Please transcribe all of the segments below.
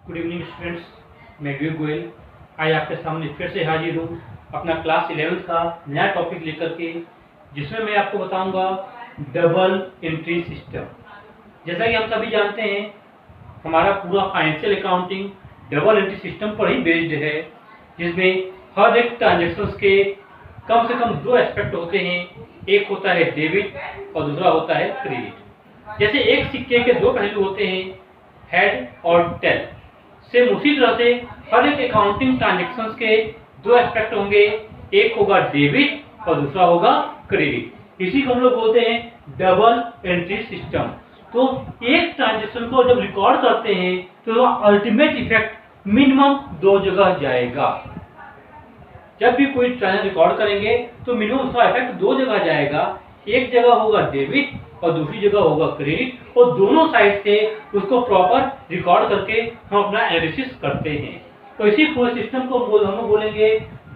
Good evening students, मैं वीर गोयल आज आपके सामने फिर से हाजिर हूँ अपना क्लास 11th का नया टॉपिक लेकर के, जिसमें मैं आपको बताऊंगा डबल एंट्री सिस्टम। जैसा कि हम सभी जानते हैं, हमारा पूरा financial accounting double entry system पर ही बेस्ड है, जिसमें हर एक ट्रांजेक्शन के कम से कम दो एस्पेक्ट होते हैं। एक होता है डेबिट और दूसरा होता है क्रेडिट। जैसे एक सिक्के के दो पहलू होते हैं, हेड और टेल, सेम उसी तरह से हर एक अकाउंटिंग ट्रांजेक्शन के दो एस्पेक्ट होंगे। एक होगा डेबिट और दूसरा होगा क्रेडिट। इसी को हम लोग बोलते हैं डबल एंट्री सिस्टम। तो एक ट्रांजेक्शन को जब रिकॉर्ड करते हैं तो अल्टीमेट इफेक्ट मिनिमम दो जगह जाएगा। जब भी कोई ट्रांजेक्शन रिकॉर्ड करेंगे तो मिनिमम उसका इफेक्ट दो जगह जाएगा। एक जगह होगा डेबिट और दूसरी जगह होगा क्रेडिट, और दोनों साइड से उसको प्रॉपर रिकॉर्ड करके हम अपना एनालिसिस करते हैं। तो इसी पूरे सिस्टम को हम बोलेंगे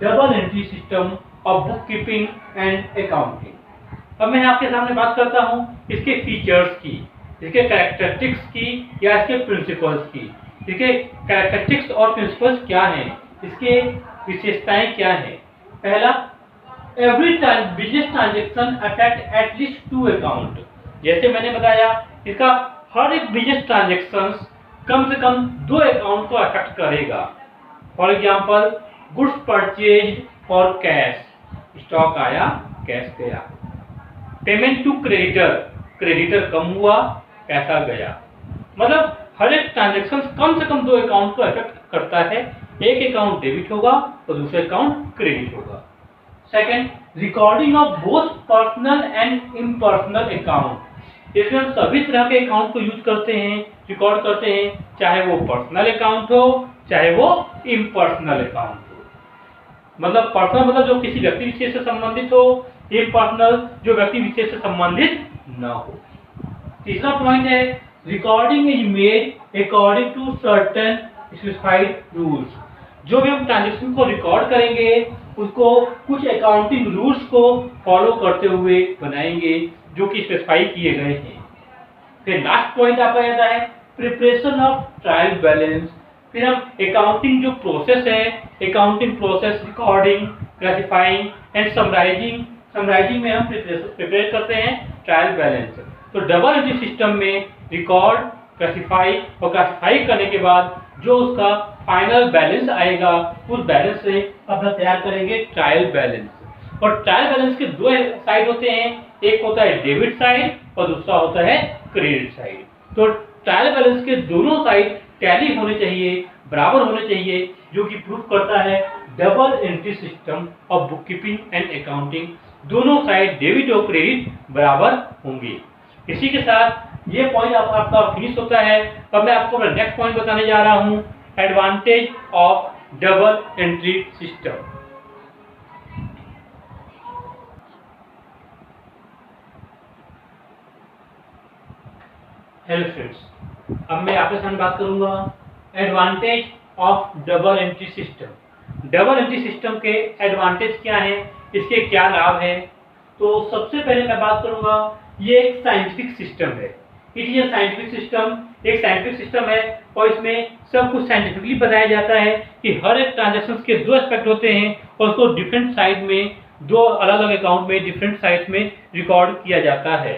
double entry system of book keeping and accounting. अब मैं आपके सामने बात करता हूँ इसके फीचर्स की, इसके कैरेक्टरिस्टिक्स की या इसके प्रिंसिपल्स की। इसके कैरेक्टरिस्टिक्स और प्रिंसिपल्स क्या हैं, इसके विशेषताएं क्या हैं। पहला, every business transaction affect at least to account. जैसे मैंने बताया, इसका हर एक बिजनेस ट्रांजेक्शन कम से कम दो अकाउंट को अफेक्ट करेगा। फॉर एग्जांपल, गुड्स परचेज और कैश, स्टॉक आया कैश गया। पेमेंट टू क्रेडिटर, क्रेडिटर कम हुआ पैसा गया। मतलब हर एक ट्रांजेक्शन कम से कम दो अकाउंट को अफेक्ट करता है। एक अकाउंट डेबिट होगा और दूसरा अकाउंट क्रेडिट होगा। Second, recording of both personal and impersonal account. इसमें हम सभी तरह के अकाउंट को यूज करते हैं, रिकॉर्ड करते हैं, चाहे वो पर्सनल अकाउंट हो चाहे वो इम्पर्सनल अकाउंट हो। मतलब पर्सनल मतलब जो किसी व्यक्ति विशेष से संबंधित हो, इम्पर्सनल जो व्यक्ति विशेष से संबंधित न हो। तीसरा पॉइंट है, recording is made according to certain specified rules. जो भी हम ट्रांजेक्शन को रिकॉर्ड करेंगे उसको कुछ अकाउंटिंग रूल्स को फॉलो करते हुए बनाएंगे जो कि स्पेसिफाई किए गए हैं। फिर लास्ट पॉइंट आपका आता है प्रिपरेशन ऑफ ट्रायल बैलेंस। फिर हम अकाउंटिंग जो प्रोसेस है, accounting process recording, classifying and summarising में हम प्रिपेयर करते हैं ट्रायल बैलेंस। तो डबल एंट्री सिस्टम में रिकॉर्ड, क्लासिफाई और क्लासिफाई करने के बाद जो उसका फाइनल बैलेंस आएगा, उस बैलेंस से अपना तैयार करेंगे ट्रायल बैलेंस। और ट्रायल बैलेंस के दो साइड होते हैं, एक होता है डेबिट साइड और दूसरा होता है क्रेडिट साइड। तो ट्रायल बैलेंस के दोनों साइड टैली होने चाहिए, बराबर होने चाहिए, जो कि प्रूफ करता है double entry system of book keeping and accounting. दोनों साइड डेबिट और क्रेडिट बराबर होंगे। इसी के साथ ये पॉइंट आपका फिनिश होता है। अब मैं आपको नेक्स्ट पॉइंट बताने जा रहा हूँ, advantage of double entry system. Hello friends, अब मैं आपके सामने बात करूंगा advantage of double entry system. Double entry system के एडवांटेज क्या हैं, इसके क्या लाभ हैं। तो सबसे पहले मैं बात करूंगा, ये एक साइंटिफिक सिस्टम है। इट इज साइंटिफिक सिस्टम, एक साइंटिफिक सिस्टम है और इसमें सब कुछ साइंटिफिकली बताया जाता है कि हर एक ट्रांजेक्शन के दो एस्पेक्ट होते हैं और उसको डिफरेंट साइड में, दो अलग अलग अकाउंट में डिफरेंट साइड में रिकॉर्ड किया जाता है।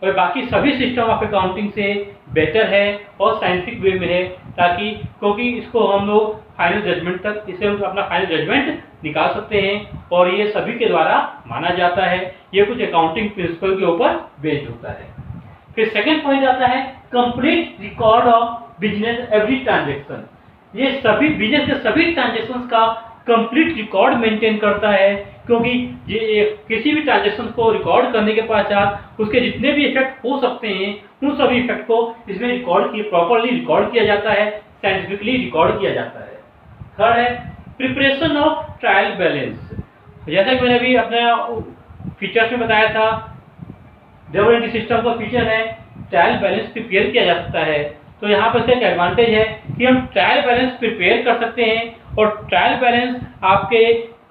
और बाकी सभी सिस्टम ऑफ अकाउंटिंग से बेटर है और साइंटिफिक वे में है, ताकि क्योंकि इसको हम लोग फाइनल जजमेंट तक, इसे हम अपना फाइनल जजमेंट निकाल सकते हैं और ये सभी के द्वारा माना जाता है। ये कुछ अकाउंटिंग प्रिंसिपल के ऊपर बेस्ड होता है। फिर सेकंड पॉइंट आता है complete record of business every transaction. ये सभी बिजनेस के सभी ट्रांजेक्शन का कंप्लीट रिकॉर्ड मेंटेन करता है, क्योंकि ये किसी भी ट्रांजेक्शन को रिकॉर्ड करने के पश्चात उसके जितने भी इफेक्ट हो सकते हैं उन सभी इफेक्ट को इसमें प्रॉपर्ली रिकॉर्ड किया जाता है, साइंटिफिकली रिकॉर्ड किया जाता है। थर्ड है प्रिपरेशन ऑफ ट्रायल बैलेंस। जैसा कि मैंने अभी अपने फीचर्स में बताया था, डबल एंट्री सिस्टम का फीचर है ट्रायल बैलेंस प्रिपेयर किया जा सकता है। तो यहाँ पर एक एडवांटेज है कि हम ट्रायल बैलेंस प्रिपेयर कर सकते हैं और ट्रायल बैलेंस आपके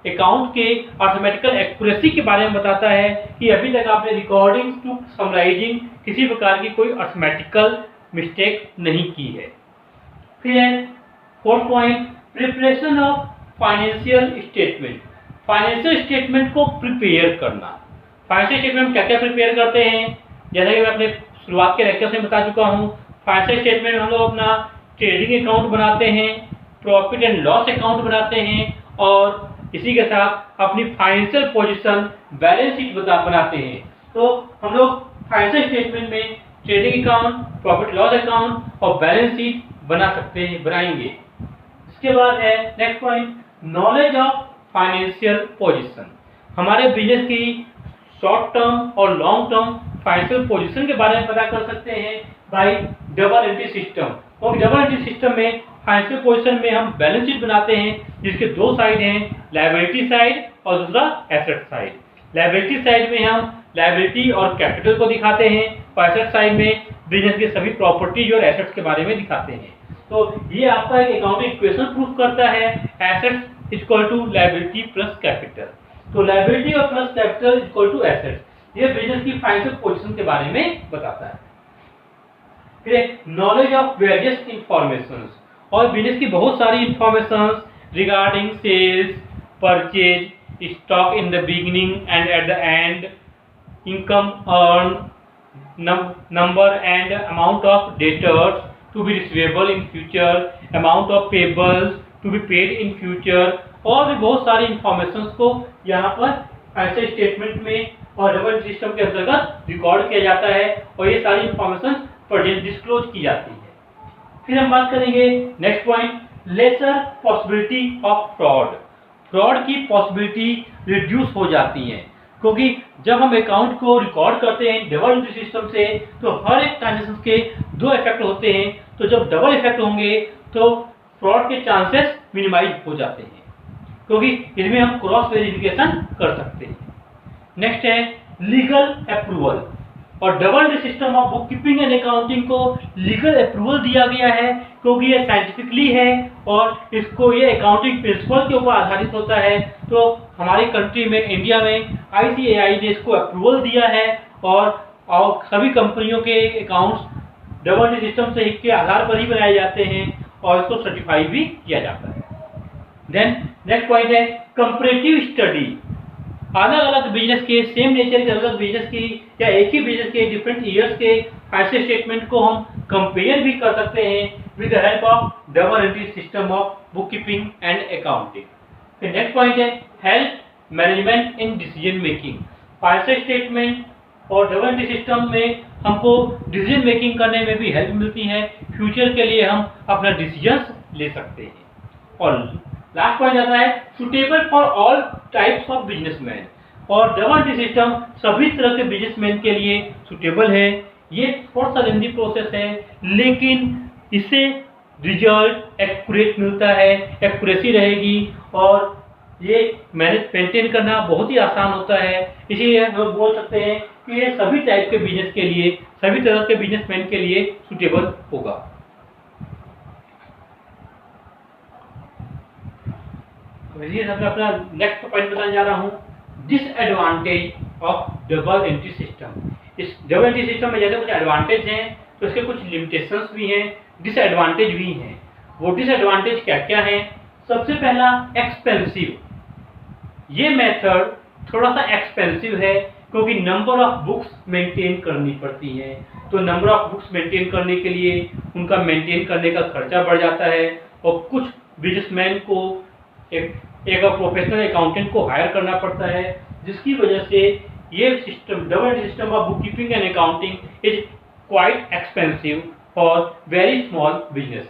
अकाउंट के अर्थमेटिकल एक्यूरेसी के बारे में बताता है कि अभी तक आपने रिकॉर्डिंग टू समराइजिंग किसी प्रकार की कोई अर्थमेटिकल मिस्टेक नहीं की है। फिर है fourth point, preparation of financial statement. Financial statement को प्रिपेयर करना। फाइनेंशियल स्टेटमेंट क्या क्या प्रिपेयर करते हैं, जैसा कि मैं अपने शुरुआत के लेक्चर में बता चुका हूँ। फाइनेंशियल स्टेटमेंट हम लोग अपना ट्रेडिंग अकाउंट बनाते हैं, प्रॉफिट एंड लॉस अकाउंट बनाते हैं, और इसी के साथ अपनी फाइनेंशियल पोजीशन बैलेंस शीट बनाते हैं। तो हम लोग फाइनेंशियल स्टेटमेंट में trading account, profit loss account और बैलेंस शीट बना सकते हैं, बनाएंगे। इसके बाद है next point, knowledge of financial position. हमारे बिजनेस की शॉर्ट टर्म और लॉन्ग टर्म फाइनेंशियल पोजीशन के बारे में पता कर सकते हैं बाय डबल एंट्री सिस्टम। और डबल एंट्री सिस्टम में फाइनेंशियल पोजीशन में हम बैलेंस शीट बनाते हैं जिसके दो साइड हैं, लायबिलिटी साइड और दूसरा एसेट साइड। लायबिलिटी साइड में हम लायबिलिटी और कैपिटल को दिखाते हैं, और एसेट साइड में बिजनेस के सभी प्रॉपर्टीज और एसेट्स के बारे में दिखाते हैं। तो ये आपका एक अकाउंटिंग इक्वेशन प्रूफ करता है, assets equal to liability plus capital. तो लायबिलिटी और plus capital equal to assets, ये बिजनेस की फाइनेंशियल पोजीशन के बारे में बताता है। फिर नॉलेज ऑफ वेरियस इंफॉर्मेशन, और बिजनेस की बहुत सारी information regarding sales, purchase, stock in the beginning and at the end, income earn, number and amount of debtors to be receivable in future, amount of payables to be paid in future, और भी बहुत सारी informations को यहाँ पर financial statement में और double system के अंतर्गत रिकॉर्ड किया जाता है, और ये सारी इंफॉर्मेशन प्रेजेंट डिस्क्लोज की जाती है। फिर हम बात करेंगे next point, lesser possibility of fraud. Fraud की पॉसिबिलिटी रिड्यूस हो जाती है, क्योंकि जब हम अकाउंट को रिकॉर्ड करते हैं डबल एंट्री सिस्टम से, तो हर एक ट्रांजेक्शन के दो इफेक्ट होते हैं। तो जब डबल इफेक्ट होंगे तो फ्रॉड के चांसेस मिनिमाइज हो जाते हैं, क्योंकि इसमें हम क्रॉस वेरिफिकेशन कर सकते हैं। नेक्स्ट है लीगल अप्रूवल, और double entry system of book keeping and accounting को लीगल अप्रूवल दिया गया है, क्योंकि ये साइंटिफिकली है और इसको ये अकाउंटिंग प्रिंसिपल के ऊपर आधारित होता है। तो हमारी कंट्री में, इंडिया में ICAI ने इसको अप्रूवल दिया है, और सभी कंपनियों के अकाउंट्स डबल एंट्री सिस्टम से के आधार पर ही बनाए जाते हैं, और इसको सर्टिफाई भी किया जाता है। देन नेक्स्ट पॉइंट है कंपैरेटिव स्टडी। अलग अलग बिजनेस के, सेम नेचर के अलग बिजनेस की या एक ही बिजनेस के डिफरेंट ईयर्स के फाइनेंशियल स्टेटमेंट को हम कंपेयर भी कर सकते हैं with the help of double entry system of book keeping and accounting. फिर नेक्स्ट पॉइंट है help management in decision making. Financial statement और डबल एंट्री सिस्टम में हमको डिसीजन मेकिंग करने में भी हेल्प मिलती है, फ्यूचर के लिए हम अपना डिसीजंस ले सकते हैं। और लास्ट पॉइंट आता है suitable for all types of businessman, और डबल एंट्री सिस्टम सभी तरह के बिजनेसमैन के लिए सुटेबल है। ये थोड़ा सा लेंथी प्रोसेस है, लेकिन इससे रिजल्ट एक्यूरेट मिलता है, एक्यूरेसी रहेगी, और ये मेंटेन करना बहुत ही आसान होता है। इसीलिए हम बोल सकते हैं कि ये सभी टाइप के बिजनेस के लिए, सभी तरह के बिजनेसमैन के लिए सुटेबल होगा। अपना नेक्स्ट पॉइंट बताने जा रहा हूँ, disadvantage of double entry system. इस डबल एंट्री सिस्टम में जैसे कुछ एडवांटेज हैं तो इसके कुछ लिमिटेशंस भी हैं, डिसएडवांटेज भी हैं। वो डिसएडवांटेज क्या क्या हैं? सबसे पहला एक्सपेंसिव। ये मेथड थोड़ा सा एक्सपेंसिव है, क्योंकि नंबर ऑफ बुक्स मेंटेन करनी पड़ती हैं। तो नंबर ऑफ बुक्स मेंटेन करने के लिए उनका मेंटेन करने का खर्चा बढ़ जाता है, और कुछ बिजनेसमैन को एक प्रोफेशनल अकाउंटेंट को हायर करना पड़ता है, जिसकी वजह से ये system double entry system of book keeping and accounting is quite expensive for very small business.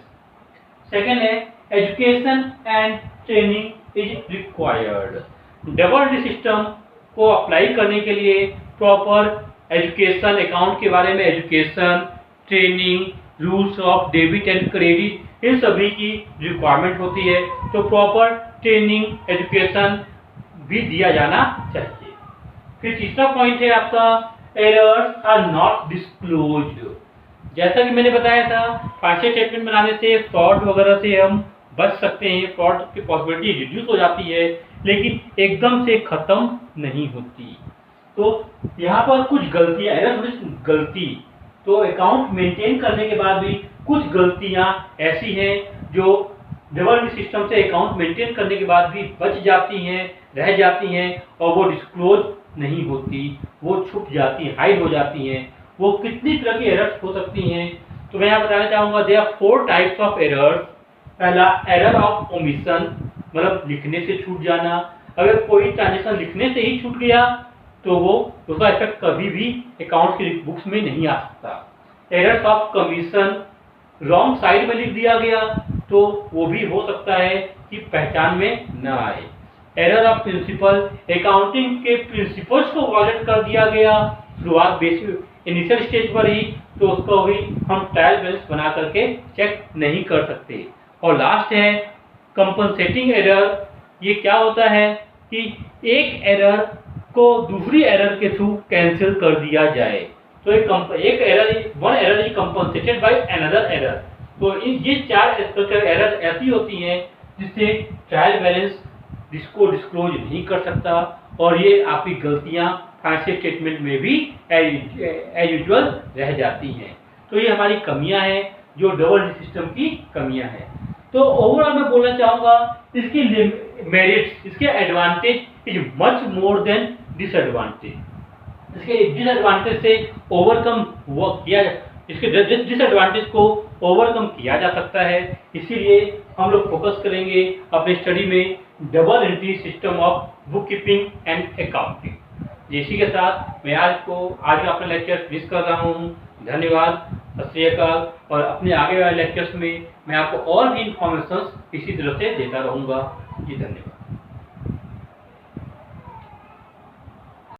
Second है education and training is required. Double entry system को अप्लाई करने के लिए प्रॉपर एजुकेशन, अकाउंट के बारे में education, training, rules of debit and credit, इन सभी की रिक्वायरमेंट होती है। तो प्रॉपर ट्रेनिंग, एजुकेशन भी दिया जाना चाहिए। फिर तीसरा पॉइंट है आपका एरर्स आर नॉट डिस्क्लोज्ड। जैसा कि मैंने बताया था, फाइनेंशियल स्टेटमेंट बनाने से फ्रॉड वगैरह से हम बच सकते हैं, फ्रॉड की पॉसिबिलिटी रिड्यूस हो जाती है, लेकिन एकदम से खत्म नहीं होती। तो यहाँ पर कुछ गलतियाँ, गलती, तो अकाउंट मेंटेन करने के बाद भी कुछ गलतियां ऐसी हैं जो डबल एंट्री सिस्टम से अकाउंट मेंटेन करने के बाद भी बच जाती हैं, रह जाती हैं और वो डिस्क्लोज नहीं होती, वो छुप जाती हैं, हाइड हो जाती हैं। वो कितनी तरह की एरर्स हो सकती हैं, तो मैं यहाँ बताना चाहूँगा there are 4 types of errors. पहला एरर ऑफ ओमिशन, मतलब लिखने से छूट जाना। अगर कोई ट्रांजेक्शन लिखने से ही छूट गया तो वो उसका इफेक्ट कभी भी अकाउंट की बुक्स में नहीं आ सकता। Errors of commission, wrong side में लिख दिया गया तो वो भी हो सकता है कि पहचान में न आए। एरर ऑफ प्रिंसिपल, अकाउंटिंग के प्रिंसिपल्स को वॉयलेट कर दिया गया शुरुआत बेसिक इनिशियल स्टेज पर ही, तो उसको भी हम ट्रायल बैलेंस बना करके चेक नहीं कर सकते। और लास्ट है कंपनसेटिंग एरर। ये क्या होता है कि एक एरर को दूसरी एरर के थ्रू कैंसिल कर दिया जाए, तो एक error, one error is compensated by another error. तो ये 4 एरर ऐसी होती हैं जिससे ट्रायल बैलेंस जिसको डिस्क्लोज नहीं कर सकता और ये आपकी गलतियां फाइनेंशियल स्टेटमेंट में भी एज यूजुअल रह जाती हैं। तो ये हमारी कमियां हैं, जो डबल एंट्री सिस्टम की कमियां हैं। तो ओवरऑल मैं बोलना चाहूँगा इसकी मेरिट्स, इसके advantage is much more than disadvantage. इसके डिसएडवांटेज से ओवरकम किया, इसके डिसएडवांटेज को ओवरकम किया जा सकता है। इसीलिए हम लोग फोकस करेंगे अपने स्टडी में double entry system of book keeping and accounting. इसी के साथ मैं आज का अपना लेक्चर फिनिश कर रहा हूँ। धन्यवाद, सत श्री अकाल। और अपने आगे वाले लेक्चर्स में मैं आपको और भी इंफॉर्मेशन इसी तरह से देता रहूँगा। जी धन्यवाद।